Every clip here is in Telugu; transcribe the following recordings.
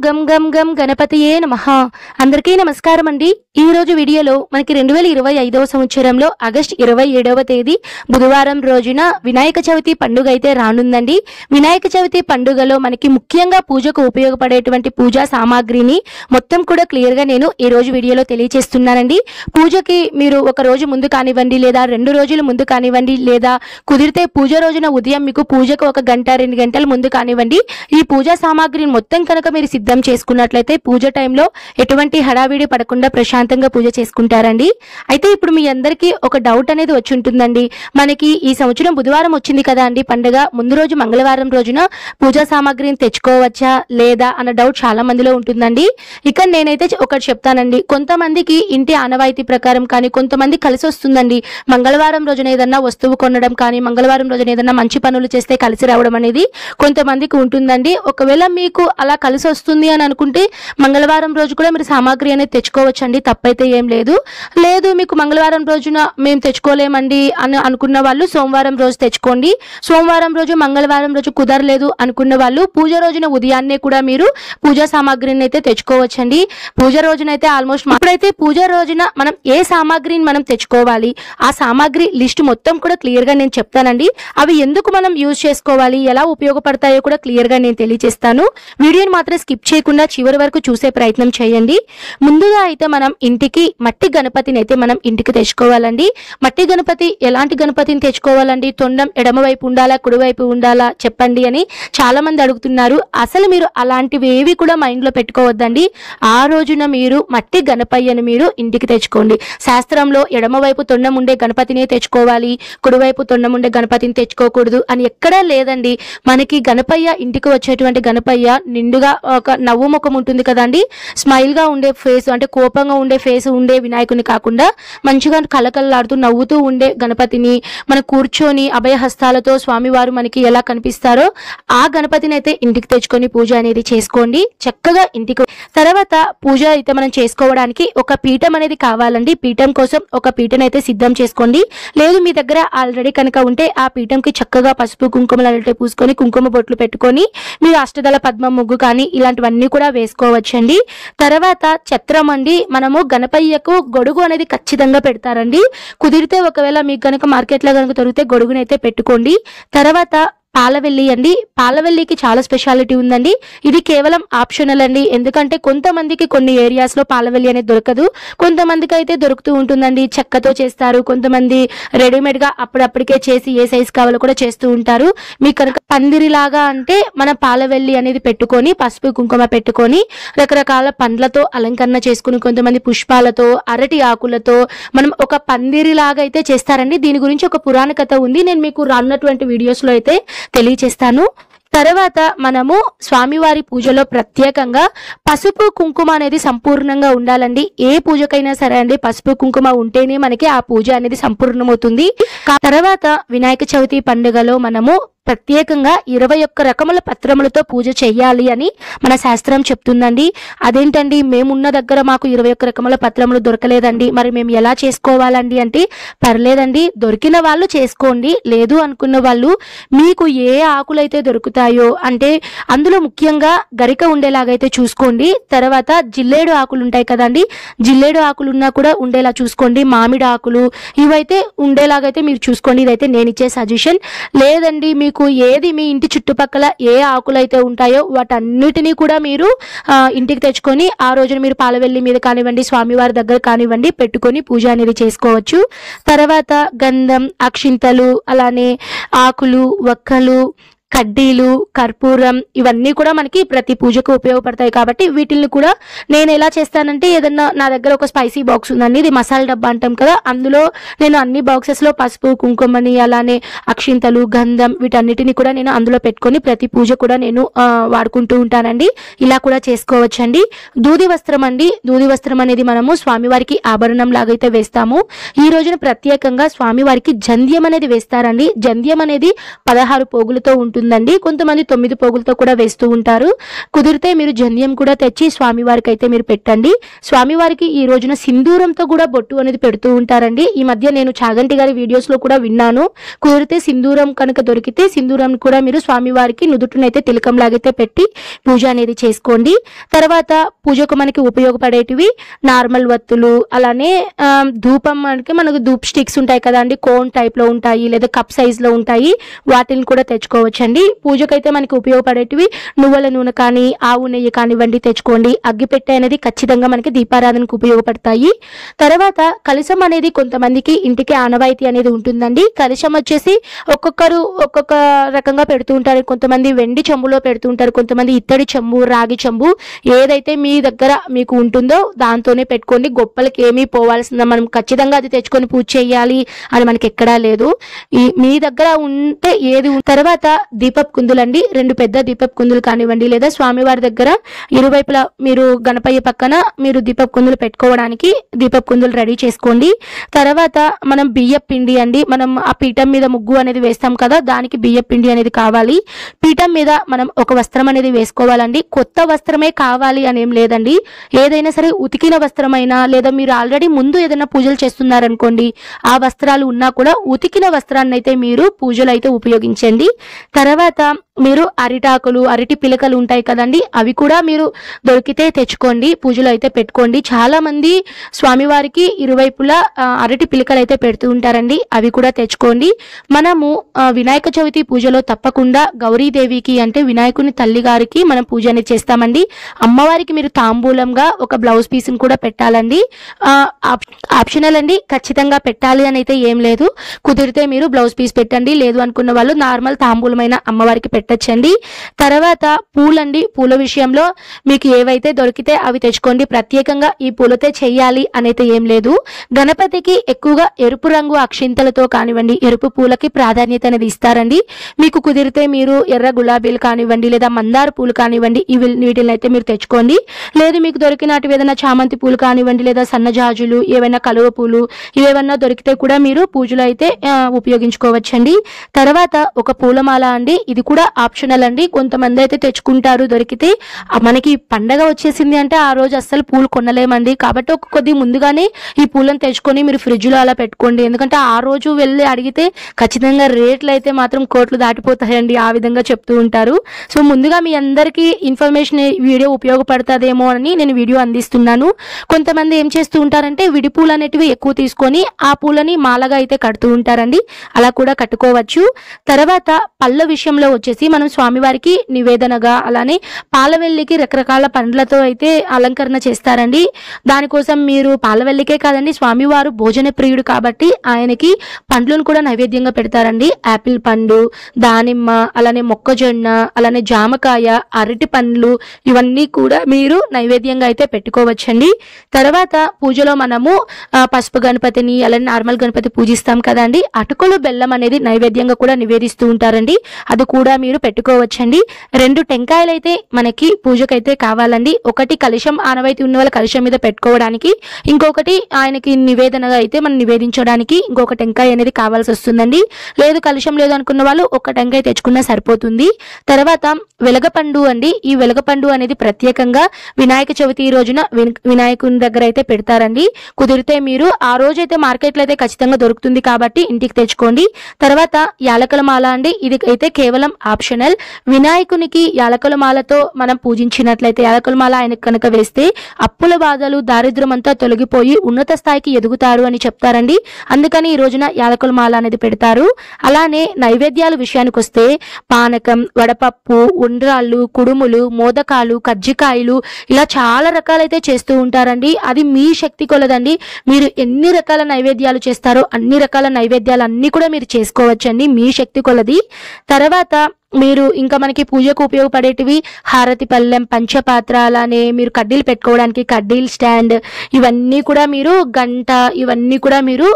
గం గం గం గణపతియే నమః. అందరికీ నమస్కారం అండి. ఈ రోజు వీడియోలో మనకి 2025వ సంవత్సరంలో ఆగస్ట్ 27వ తేదీ బుధవారం రోజున వినాయక చవితి పండుగ అయితే రానుందండి. వినాయక చవితి పండుగలో మనకి ముఖ్యంగా పూజకు ఉపయోగపడేటువంటి పూజా సామాగ్రిని మొత్తం కూడా క్లియర్ గా నేను ఈ రోజు వీడియోలో తెలియజేస్తున్నానండి. పూజకి మీరు ఒక రోజు ముందు కానివ్వండి, లేదా 2 రోజుల ముందు కానివ్వండి, లేదా కుదిరితే పూజ రోజున ఉదయం మీకు పూజకు 1 గంట 2 గంటల ముందు కానివ్వండి, ఈ పూజా సామాగ్రిని మొత్తం కనుక మీరు సిద్ధం చేసుకున్నట్లయితే పూజ టైంలో ఎటువంటి హడావిడి పడకుండా ప్రశాంతంగా పూజ చేసుకుంటారండి. అయితే ఇప్పుడు మీ అందరికీ ఒక డౌట్ అనేది వచ్చి ఉంటుందండి. మనకి ఈ సంవత్సరం బుధవారం వచ్చింది కదా అండి పండుగ, ముందు రోజు మంగళవారం రోజున పూజా సామాగ్రిని తెచ్చుకోవచ్చా లేదా అన్న డౌట్ చాలా మందిలో ఉంటుందండి. ఇక నేనైతే ఒకటి చెప్తానండి. కొంతమందికి ఇంటి ఆనవాయితీ ప్రకారం కానీ కొంతమంది కలిసి వస్తుందండి. మంగళవారం రోజున ఏదన్నా వస్తువు కొనడం కానీ, మంగళవారం రోజున ఏదన్నా మంచి పనులు చేస్తే కలిసి రావడం అనేది కొంతమందికి ఉంటుందండి. ఒకవేళ మీకు అలా కలిసి వస్తుంది అని అనుకుంటే మంగళవారం రోజు కూడా మీరు సామాగ్రి అనేది తెచ్చుకోవచ్చండి, తప్పైతే ఏం లేదు. లేదు మీకు మంగళవారం రోజున మేము తెచ్చుకోలేమండి అని అనుకున్న వాళ్ళు సోమవారం రోజు తెచ్చుకోండి. సోమవారం రోజు మంగళవారం రోజు కుదరలేదు అనుకున్న వాళ్ళు పూజ రోజున ఉదయాన్నే కూడా మీరు పూజా సామాగ్రిని అయితే తెచ్చుకోవచ్చండి. పూజ రోజునైతే ఆల్మోస్ట్ ఇప్పుడైతే పూజ రోజున మనం ఏ సామాగ్రిని మనం తెచ్చుకోవాలి, ఆ సామాగ్రి లిస్ట్ మొత్తం కూడా క్లియర్ గా నేను చెప్తానండి. అవి ఎందుకు మనం యూజ్ చేసుకోవాలి, ఎలా ఉపయోగపడతాయో కూడా క్లియర్ గా నేను తెలియజేస్తాను. వీడియోని మాత్రం స్కిప్ చేయకుండా చివరి వరకు చూసే ప్రయత్నం చేయండి. ముందుగా అయితే మనం ఇంటికి మట్టి గణపతిని అయితే మనం ఇంటికి తెచ్చుకోవాలండి. మట్టి గణపతి ఎలాంటి గణపతిని తెచ్చుకోవాలండి? తొండం ఎడమవైపు ఉండాలా కుడివైపు ఉండాలా చెప్పండి అని చాలా మంది అడుగుతున్నారు. అసలు మీరు అలాంటివి ఏవి కూడా మైండ్ లో పెట్టుకోవద్దండి. ఆ రోజున మీరు మట్టి గణపయ్యను మీరు ఇంటికి తెచ్చుకోండి. శాస్త్రంలో ఎడమవైపు తొండం ఉండే గణపతిని తెచ్చుకోవాలి, కుడివైపు తొండం ఉండే గణపతిని తెచ్చుకోకూడదు అని ఎక్కడా లేదండి. మనకి గణపయ్య ఇంటికి వచ్చేటువంటి గణపయ్య నిండుగా ఒక నవ్వు ముఖం ఉంటుంది కదండి, స్మైల్ గా ఉండే ఫేస్, అంటే కోపంగా ఉండే ఫేస్ ఉండే వినాయకుని కాకుండా మంచిగా కలకలలాడుతూ నవ్వుతూ ఉండే గణపతిని మనం కూర్చొని అభయహస్తాలతో స్వామివారు మనకి ఎలా కనిపిస్తారో ఆ గణపతిని అయితే ఇంటికి తెచ్చుకొని పూజ అనేది చేసుకోండి చక్కగా ఇంటికి. తర్వాత పూజ అయితే మనం చేసుకోవడానికి ఒక పీఠం అనేది కావాలండి. పీఠం కోసం ఒక పీఠను అయితే సిద్ధం చేసుకోండి. లేదు మీ దగ్గర ఆల్రెడీ కనుక ఉంటే ఆ పీఠంకి చక్కగా పసుపు కుంకుమలు అంటే పూసుకొని కుంకుమ బొట్లు పెట్టుకొని మీరు అష్టదళ పద్మ ముగ్గు కానీ ఇలాంటివన్నీ కూడా వేసుకోవచ్చండి. తర్వాత ఛత్రం అండి, మనము గణపయ్యకు గొడుగు అనేది ఖచ్చితంగా పెడతారండి. కుదిరితే ఒకవేళ మీకు కనుక మార్కెట్లో కనుక దొరికితే గొడుగునైతే పెట్టుకోండి. తర్వాత పాలవెల్లి అండి, పాలవెల్లికి చాలా స్పెషాలిటీ ఉందండి. ఇది కేవలం ఆప్షనల్ అండి. ఎందుకంటే కొంతమందికి కొన్ని ఏరియాస్ లో పాలవెల్లి అనేది దొరకదు, కొంతమందికి అయితే దొరుకుతూ ఉంటుందండి. చెక్కతో చేస్తారు, కొంతమంది రెడీమేడ్ గా అప్పుడప్పటికే చేసి ఏ సైజ్ కావాలో కూడా చేస్తూ ఉంటారు. మీకు కనుక పందిరిలాగా అంటే మన పాలవెల్లి అనేది పెట్టుకొని పసుపు కుంకుమ పెట్టుకొని రకరకాల పండ్లతో అలంకరణ చేసుకుని, కొంతమంది పుష్పాలతో అరటి ఆకులతో మనం ఒక పందిరిలాగా అయితే చేస్తారండి. దీని గురించి ఒక పురాణ కథ ఉంది, నేను మీకు రానున్నటువంటి వీడియోస్ లో అయితే తెలియచేస్తాను. తర్వాత మనము స్వామివారి పూజలో ప్రత్యేకంగా పసుపు కుంకుమ అనేది సంపూర్ణంగా ఉండాలండి. ఏ పూజకైనా సరే అండి పసుపు కుంకుమ ఉంటేనే మనకి ఆ పూజ అనేది సంపూర్ణమవుతుంది. తర్వాత వినాయక చవితి పండుగలో మనము ప్రత్యేకంగా 21 రకముల పత్రములతో పూజ చెయ్యాలి అని మన శాస్త్రం చెప్తుందండి. అదేంటండి మేమున్న దగ్గర మాకు 21 రకముల పత్రములు దొరకలేదండి, మరి మేము ఎలా చేసుకోవాలండి అంటే పర్లేదండి, దొరికిన వాళ్ళు చేసుకోండి. లేదు అనుకున్న వాళ్ళు మీకు ఏ ఆకులైతే దొరుకుతాయో అంటే అందులో ముఖ్యంగా గరిక ఉండేలాగైతే చూసుకోండి. తర్వాత జిల్లేడు ఆకులు ఉంటాయి కదండి, జిల్లేడు ఆకులు ఉన్నా కూడా ఉండేలా చూసుకోండి. మామిడి ఆకులు ఇవైతే ఉండేలాగైతే మీరు చూసుకోండి. ఇదైతే నేను ఇచ్చే సజెషన్. లేదండి మీకు ఏది మీ ఇంటి చుట్టుపక్కల ఏ ఆకులు అయితే ఉంటాయో వాటన్నిటినీ కూడా మీరు ఇంటికి తెచ్చుకొని ఆ రోజున మీరు పాలవెల్లి మీద కానివ్వండి, స్వామివారి దగ్గర కానివ్వండి పెట్టుకొని పూజ అనేది చేసుకోవచ్చు. తర్వాత గంధం, అక్షింతలు, అలానే ఆకులు, వక్కలు, కడ్డీలు, కర్పూరం ఇవన్నీ కూడా మనకి ప్రతి పూజకు ఉపయోగపడతాయి. కాబట్టి వీటిని కూడా నేను ఎలా చేస్తానంటే, ఏదన్నా నా దగ్గర ఒక స్పైసీ బాక్స్ ఉందండి, ఇది మసాలా డబ్బా అంటాం కదా, అందులో నేను అన్ని బాక్సెస్ లో పసుపు కుంకుమని అలానే అక్షింతలు గంధం వీటన్నిటిని కూడా నేను అందులో పెట్టుకొని ప్రతి పూజ కూడా నేను వాడుకుంటూ ఉంటానండి. ఇలా కూడా చేసుకోవచ్చండి. దూది వస్త్రం అండి, దూది వస్త్రం అనేది మనము స్వామివారికి ఆభరణం లాగైతే వేస్తాము. ఈ రోజున ప్రత్యేకంగా స్వామివారికి జంధ్యం అనేది వేస్తారండి. జంధ్యం అనేది 16 పోగులతో ఉంటుంది. ఉంటుందండి. కొంతమంది 9 పోగులతో కూడా వేస్తూ ఉంటారు. కుదిరితే మీరు జంధ్యం కూడా తెచ్చి స్వామివారికి అయితే మీరు పెట్టండి. స్వామివారికి ఈ రోజున సింధూరంతో కూడా బొట్టు అనేది పెడుతూ ఉంటారండి. ఈ మధ్య నేను చాగంటి గారి వీడియోస్ లో కూడా విన్నాను. కుదిరితే సింధూరం కనుక దొరికితే సింధూరం కూడా మీరు స్వామివారికి నుదుటినైతే తిలకం లాగైతే పెట్టి పూజ అనేది చేసుకోండి. తర్వాత పూజకు మనకి ఉపయోగపడేటివి నార్మల్ వత్తులు, అలానే ధూపం మనకు ధూప్ స్టిక్స్ ఉంటాయి కదా అండి, కోన్ టైప్ లో ఉంటాయి లేదా కప్ సైజ్ లో ఉంటాయి, వాటిని కూడా తెచ్చుకోవచ్చండి. పూజకైతే మనకి ఉపయోగపడేటివి నువ్వుల నూనె కానీ ఆవు నెయ్యి కానివ్వండి తెచ్చుకోండి. అగ్గిపెట్టె అనేది ఖచ్చితంగా మనకి దీపారాధనకు ఉపయోగపడతాయి. తర్వాత కలశం అనేది కొంతమందికి ఇంటికి ఆనవాయితీ అనేది ఉంటుందండి. కలశం వచ్చేసి ఒక్కొక్కరు ఒక్కొక్క రకంగా పెడుతూ ఉంటారు. కొంతమంది వెండి చెంబులో పెడుతూ ఉంటారు, కొంతమంది ఇత్తడి చెంబు, రాగి చెంబు, ఏదైతే మీ దగ్గర మీకు ఉంటుందో దాంతోనే పెట్టుకోండి. గొప్పలకి ఏమీ పోవాల్సిందా, మనం ఖచ్చితంగా అది తెచ్చుకొని పూజ చేయాలి అని మనకి ఎక్కడా లేదు. మీ దగ్గర ఉంటే ఏది. తర్వాత దీపపు కుందులండి, 2 పెద్ద దీపపు కుందులు కానివ్వండి లేదా స్వామివారి దగ్గర ఇరువైపులా మీరు గణపయ్య పక్కన మీరు దీపపు కుందులు పెట్టుకోవడానికి దీపపు కుందులు రెడీ చేసుకోండి. తర్వాత మనం బియ్యపు పిండి అండి, మనం ఆ పీఠం మీద ముగ్గు అనేది వేస్తాం కదా, దానికి బియ్యపు పిండి అనేది కావాలి. పీఠం మీద మనం ఒక వస్త్రం అనేది వేసుకోవాలండి. కొత్త వస్త్రమే కావాలి అని ఏం లేదండి, ఏదైనా సరే ఉతికిన వస్త్రమైనా లేదా మీరు ఆల్రెడీ ముందు ఏదైనా పూజలు చేస్తున్నారనుకోండి, ఆ వస్త్రాలు ఉన్నా కూడా ఉతికిన వస్త్రాన్ని అయితే మీరు పూజలు అయితే ఉపయోగించండి. తర్వాత మీరు అరిటాకులు, అరటి పిలకలు ఉంటాయి కదండి, అవి కూడా మీరు దొరికితే తెచ్చుకోండి, పూజలు అయితే పెట్టుకోండి. చాలా మంది స్వామివారికి ఇరువైపులా అరటి పిలకలు అయితే పెడుతూ ఉంటారండి, అవి కూడా తెచ్చుకోండి. మనము వినాయక చవితి పూజలో తప్పకుండా గౌరీదేవికి అంటే వినాయకుని తల్లి గారికి మనం పూజ అనేది చేస్తామండి. అమ్మవారికి మీరు తాంబూలంగా ఒక బ్లౌజ్ పీస్ని కూడా పెట్టాలండి. ఆప్షనల్ అండి, ఖచ్చితంగా పెట్టాలి అని అయితే ఏం లేదు. కుదిరితే మీరు బ్లౌజ్ పీస్ పెట్టండి, లేదు అనుకున్న వాళ్ళు నార్మల్ తాంబూలమైన అమ్మవారికి పెట్టచ్చండి. తర్వాత పూలండి, పూల విషయంలో మీకు ఏవైతే దొరికితే అవి తెచ్చుకోండి. ప్రత్యేకంగా ఈ పూలతో చెయ్యాలి అనైతే ఏం లేదు. గణపతికి ఎక్కువగా ఎరుపు రంగు అక్షింతలతో కానివ్వండి, ఎరుపు పూలకి ప్రాధాన్యత అనేది ఇస్తారండి. మీకు కుదిరితే మీరు ఎర్ర గులాబీలు కానివ్వండి లేదా మందార పూలు కానివ్వండి, వీటిని అయితే మీరు తెచ్చుకోండి. లేదు మీకు దొరికినట్టు ఏదైనా చామంతి పూలు కానివ్వండి లేదా సన్నజాజులు, ఏవైనా కలువ పూలు, ఇవేమన్నా దొరికితే కూడా మీరు పూజలు అయితే ఉపయోగించుకోవచ్చండి. తర్వాత ఒక పూలమాల అండి, ఇది కూడా ఆప్షనల్ అండి. కొంతమంది అయితే తెచ్చుకుంటారు దొరికితే. మనకి పండగ వచ్చేసింది అంటే ఆ రోజు అస్సలు పూలు కొనలేమండి, కాబట్టి ఒక కొద్ది ముందుగానే ఈ పూలను తెచ్చుకొని మీరు ఫ్రిడ్జ్ లో అలా పెట్టుకోండి. ఎందుకంటే ఆ రోజు వెళ్ళి అడిగితే ఖచ్చితంగా రేట్లు అయితే మాత్రం కోట్లు దాటిపోతాయండి, ఆ విధంగా చెప్తూ ఉంటారు. సో ముందుగా మీ అందరికీ ఇన్ఫర్మేషన్ వీడియో ఉపయోగపడుతుందేమో అని నేను వీడియో అందిస్తున్నాను. కొంతమంది ఏం చేస్తూ ఉంటారంటే విడి పూలు అనేటివి ఎక్కువ తీసుకొని ఆ పూలని మాలగా అయితే కడుతూ ఉంటారండి, అలా కూడా కట్టుకోవచ్చు. తర్వాత పళ్ళ విషయంలో వచ్చేసి మనం స్వామివారికి నివేదనగా అలానే పాలవెల్లికి రకరకాల పండ్లతో అయితే అలంకరణ చేస్తారండి. దానికోసం మీరు పాలవెల్లికే కాదండి, స్వామివారు భోజన ప్రియుడు కాబట్టి ఆయనకి పండ్లను కూడా నైవేద్యంగా పెడతారండి. యాపిల్ పండు, దానిమ్మ, అలానే మొక్కజొన్న, అలానే జామకాయ, అరటి పండ్లు, ఇవన్నీ కూడా మీరు నైవేద్యంగా అయితే పెట్టుకోవచ్చండి. తర్వాత పూజలో మనము పసుపు గణపతిని అలానే నార్మల్ గణపతి పూజిస్తాం కదండి, అటుకులు బెల్లం అనేది నైవేద్యంగా కూడా నివేదిస్తూ ఉంటారండి, అది కూడా మీరు పెట్టుకోవచ్చండి. 2 టెంకాయలు అయితే మనకి పూజకైతే కావాలండి. ఒకటి కలశం ఆనవాయితీ ఉన్న వాళ్ళ కలశం మీద పెట్టుకోవడానికి, ఇంకొకటి ఆయనకి నివేదనగా అయితే మనం నివేదించడానికి ఇంకొక టెంకాయ అనేది కావాల్సి వస్తుందండి. లేదు కలశం లేదు అనుకున్న వాళ్ళు ఒక టెంకాయ తెచ్చుకున్నా సరిపోతుంది. తర్వాత వెలగపండు అండి, ఈ వెలగపండు అనేది ప్రత్యేకంగా వినాయక చవితి రోజున వినాయకుని దగ్గర అయితే పెడతారండి. కుదిరితే మీరు ఆ రోజైతే మార్కెట్లో అయితే ఖచ్చితంగా దొరుకుతుంది కాబట్టి ఇంటికి తెచ్చుకోండి. తర్వాత యాలకుల మాల అండి, ఇది అయితే కేవలం ఆప్షనల్. వినాయకునికి యాలకుల మాలతో మనం పూజించినట్లయితే, యాలకుల మాల ఆయనకు కనుక వేస్తే అప్పుల బాధలు దారిద్ర్యం అంతా తొలగిపోయి ఉన్నత స్థాయికి ఎదుగుతారు అని చెప్తారండి. అందుకని ఈ రోజున యాలకుల మాల అనేది పెడతారు. అలానే నైవేద్యాల విషయానికి వస్తే పానకం, వడపప్పు, ఉండ్రాళ్ళు, కుడుములు, మోదకాలు, కజ్జికాయలు, ఇలా చాలా రకాలైతే చేస్తూ ఉంటారండి. అది మీ శక్తి కొలదండి, మీరు ఎన్ని రకాల నైవేద్యాలు చేస్తారో అన్ని రకాల నైవేద్యాలు అన్ని కూడా మీరు చేసుకోవచ్చండి, మీ శక్తి కొలది. తర్వాత మీరు ఇంకా మనకి పూజకు ఉపయోగపడేటివి హారతి పళ్ళెం, పంచపాత్ర, అలానే మీరు కడ్డీలు పెట్టుకోవడానికి కడ్డీలు స్టాండ్, ఇవన్నీ కూడా మీరు గంట, ఇవన్నీ కూడా మీరు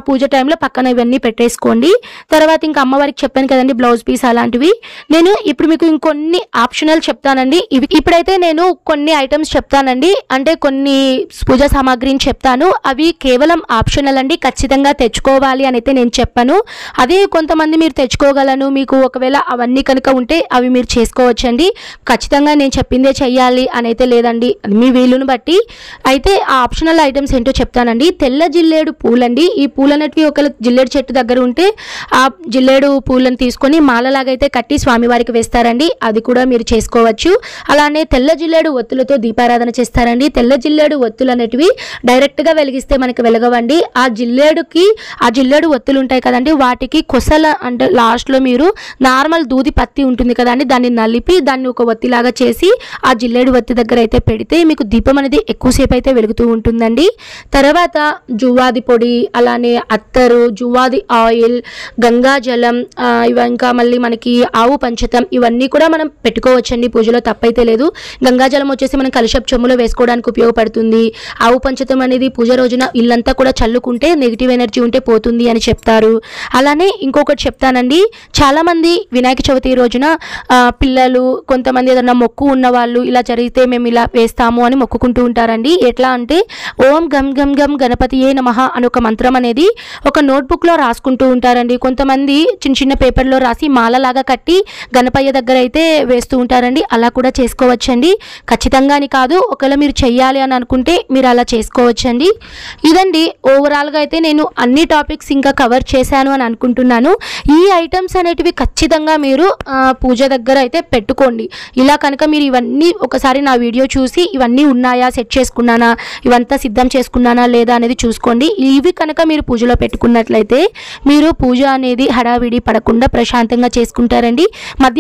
పూజ టైంలో పక్కన ఇవన్నీ పెట్టేసుకోండి. తర్వాత ఇంకా అమ్మవారికి చెప్పాను కదండి బ్లౌజ్ పీస్ అలాంటివి. నేను ఇప్పుడు మీకు ఇంకొన్ని ఆప్షనల్ చెప్తానండి. ఇప్పుడైతే నేను కొన్ని ఐటమ్స్ చెప్తానండి, అంటే కొన్ని పూజా సామాగ్రిని చెప్తాను, అవి కేవలం ఆప్షనల్ అండి, ఖచ్చితంగా తెచ్చుకోవాలి అని అయితే నేను చెప్పాను. అదే కొంతమంది మీరు తెచ్చుకోగలను, మీకు ఒకవేళ అవన్నీ ఇవన్నీ కనుక ఉంటే అవి మీరు చేసుకోవచ్చండి. ఖచ్చితంగా నేను చెప్పిందే చెయ్యాలి అని అయితే లేదండి, మీ వీలును బట్టి. అయితే ఆ ఆప్షనల్ ఐటమ్స్ ఏంటో చెప్తానండి. తెల్ల జిల్లేడు పూలండి. ఈ పూలు అనేటివి ఒకవేళ జిల్లేడు చెట్టు దగ్గర ఉంటే ఆ జిల్లేడు పూలను తీసుకొని మాలలాగా అయితే కట్టి స్వామివారికి వేస్తారండి, అది కూడా మీరు చేసుకోవచ్చు. అలానే తెల్ల జిల్లేడు ఒత్తులతో దీపారాధన చేస్తారండి. తెల్ల జిల్లేడు ఒత్తులు అనేటివి డైరెక్ట్గా వెలిగిస్తే మనకి వెలగవండి. ఆ జిల్లేడు ఒత్తులు ఉంటాయి కదండి, వాటికి కొసల అంటే లాస్ట్లో మీరు నార్మల్ దూది పత్తి ఉంటుంది కదండి, దాన్ని నలిపి దాన్ని ఒక ఒత్తిలాగా చేసి ఆ జిల్లేడు ఒత్తి దగ్గర అయితే పెడితే మీకు దీపం అనేది ఎక్కువసేపు అయితే వెలుగుతూ ఉంటుందండి. తర్వాత జువ్వాది పొడి, అలానే అత్తరు, జువ్వాది ఆయిల్, గంగాజలం, ఇంకా మళ్ళీ మనకి ఆవు పంచతం, ఇవన్నీ కూడా మనం పెట్టుకోవచ్చండి పూజలో, తప్పైతే లేదు. గంగాజలం వచ్చేసి మనం కలశపు చెమ్ములో వేసుకోవడానికి ఉపయోగపడుతుంది. ఆవు పంచతం అనేది పూజ రోజున ఇల్లంతా కూడా చల్లుకుంటే నెగిటివ్ ఎనర్జీ ఉంటే పోతుంది అని చెప్తారు. అలానే ఇంకొకటి చెప్తానండి, చాలామంది వినాయక చవితి రోజున పిల్లలు కొంతమంది ఏదన్నా మొక్కు ఉన్న వాళ్ళు ఇలా జరిగితే మేము ఇలా వేస్తాము అని మొక్కుకుంటూ ఉంటారండి. ఎట్లా అంటే ఓం గం గం గం గణపతియే నమః అని ఒక మంత్రం అనేది ఒక నోట్బుక్లో రాసుకుంటూ ఉంటారండి. కొంతమంది చిన్న చిన్న పేపర్లో రాసి మాలలాగా కట్టి గణపయ్య దగ్గర అయితే వేస్తూ ఉంటారండి. అలా కూడా చేసుకోవచ్చండి, ఖచ్చితంగా అని కాదు. ఒకవేళ మీరు చెయ్యాలి అని అనుకుంటే మీరు అలా చేసుకోవచ్చండి. ఇదండి ఓవరాల్గా అయితే నేను అన్ని టాపిక్స్ ఇంకా కవర్ చేశాను అని అనుకుంటున్నాను. ఈ ఐటమ్స్ అనేటివి ఖచ్చితంగా మీరు పూజ దగ్గర అయితే పెట్టుకోండి. ఇలా కనుక మీరు ఇవన్నీ ఒకసారి నా వీడియో చూసి ఇవన్నీ ఉన్నాయా, సెట్ చేసుకున్నానా, ఇవంతా సిద్ధం చేసుకున్నానా లేదా అనేది చూసుకోండి. ఇవి కనుక మీరు పూజలో పెట్టుకున్నట్లయితే మీరు పూజ అనేది హడావిడి పడకుండా ప్రశాంతంగా చేసుకుంటారండి.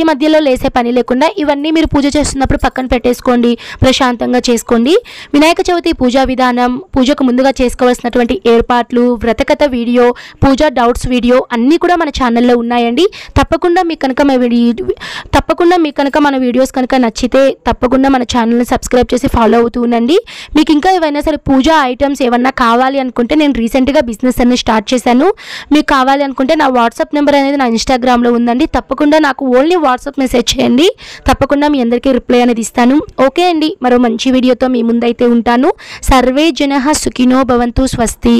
మధ్యలో లేసే పని లేకుండా ఇవన్నీ మీరు పూజ చేస్తున్నప్పుడు పక్కన పెట్టేసుకోండి, ప్రశాంతంగా చేసుకోండి. వినాయక చవితి పూజా విధానం, పూజకు ముందుగా చేసుకోవాల్సినటువంటి ఏర్పాట్లు, వ్రతకథ వీడియో, పూజా డౌట్స్ వీడియో అన్నీ కూడా మన ఛానల్లో ఉన్నాయండి. తప్పకుండా మీకు కనుక మన వీడియోస్ కనుక నచ్చితే తప్పకుండా మన ఛానల్ని సబ్స్క్రైబ్ చేసి ఫాలో అవుతూ ఉండండి. మీకు ఇంకా ఏవైనా సరే పూజా ఐటమ్స్ ఏమన్నా కావాలి అనుకుంటే నేను రీసెంట్గా బిజినెస్ అన్ని స్టార్ట్ చేశాను. మీకు కావాలి అనుకుంటే నా వాట్సాప్ నెంబర్ అనేది నా ఇన్స్టాగ్రామ్లో ఉందండి. తప్పకుండా నాకు ఓన్లీ వాట్సాప్ మెసేజ్ చేయండి, తప్పకుండా మీ అందరికీ రిప్లై అనేది ఇస్తాను. ఓకే అండి, మరో మంచి వీడియోతో మీ ముందైతే ఉంటాను. సర్వే జనః సుఖినో భవంతు. స్వస్తి.